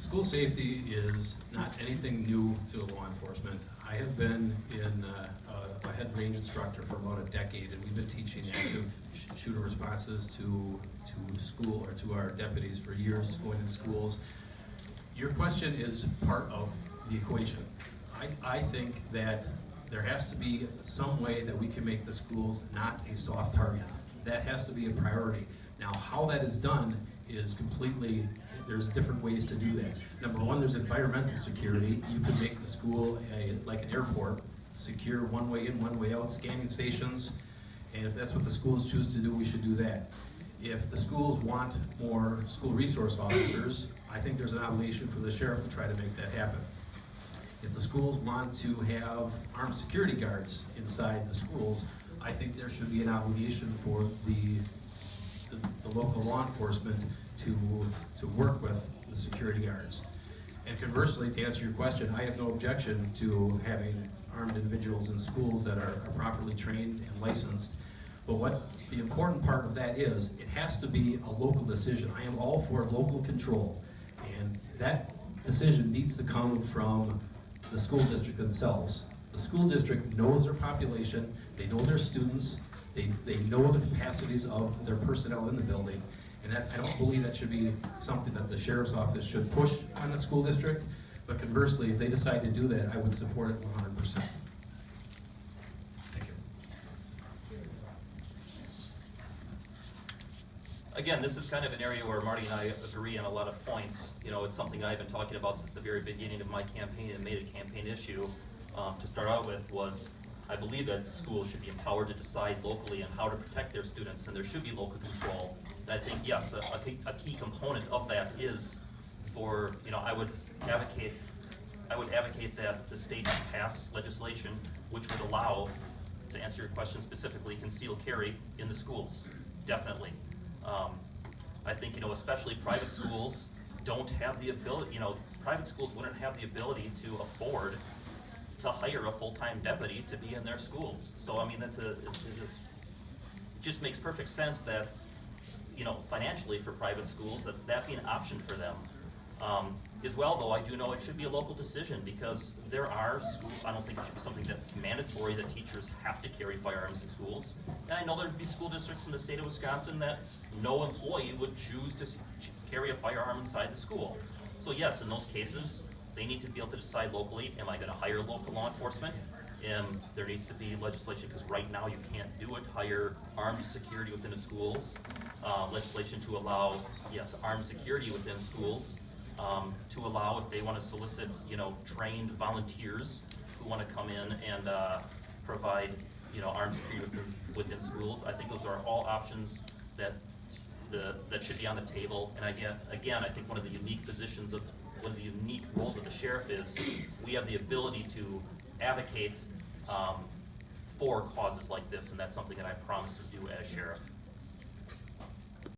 School safety is not anything new to law enforcement. I have been a head range instructor for about a decade, and we've been teaching active shooter responses to school or to our deputies for years, going in schools. Your question is part of the equation. I think that there has to be some way that we can make the schools not a soft target. That has to be a priority. Now, how that is done is completely, there's different ways to do that. Number one, there's environmental security. You could make the school like an airport, secure one way in, one way out, scanning stations, and if that's what the schools choose to do, we should do that. If the schools want more school resource officers, I think there's an obligation for the sheriff to try to make that happen. If the schools want to have armed security guards inside the schools, I think there should be an obligation for the local law enforcement to work with the security guards. And conversely, to answer your question, I have no objection to having armed individuals in schools that are properly trained and licensed. But what the important part of that is, it has to be a local decision. I am all for local control, and that decision needs to come from the school district themselves. The school district knows their population, they know their students, they know the capacities of their personnel in the building, and that, I don't believe that should be something that the sheriff's office should push on the school district, but conversely, if they decide to do that, I would support it 100%. Thank you. Again, this is kind of an area where Marty and I agree on a lot of points. You know, it's something I've been talking about since the very beginning of my campaign and made a campaign issue. To start out with was, I believe that schools should be empowered to decide locally on how to protect their students, and there should be local control. And I think, yes, a key component of that is for, you know, I would advocate that the state pass legislation which would allow, to answer your question specifically, concealed carry in the schools, definitely. I think, you know, especially private schools don't have the ability, you know, private schools wouldn't have the ability to afford to hire a full-time deputy to be in their schools. So, I mean, it just makes perfect sense that, you know, financially for private schools, that be an option for them. As well, though, I do know it should be a local decision, because there are schools, I don't think it should be something that's mandatory that teachers have to carry firearms in schools. And I know there'd be school districts in the state of Wisconsin that no employee would choose to carry a firearm inside the school. So yes, in those cases, they need to be able to decide locally, am I going to hire local law enforcement? There needs to be legislation, because right now you can't do it, hire armed security within the schools. Legislation to allow, yes, armed security within schools, to allow, if they want to solicit, you know, trained volunteers who want to come in and provide, you know, armed security within schools. I think those are all options that should be on the table. And again, I think one of the unique positions of one of the unique roles of the sheriff is we have the ability to advocate for causes like this, and that's something that I promise to do as sheriff.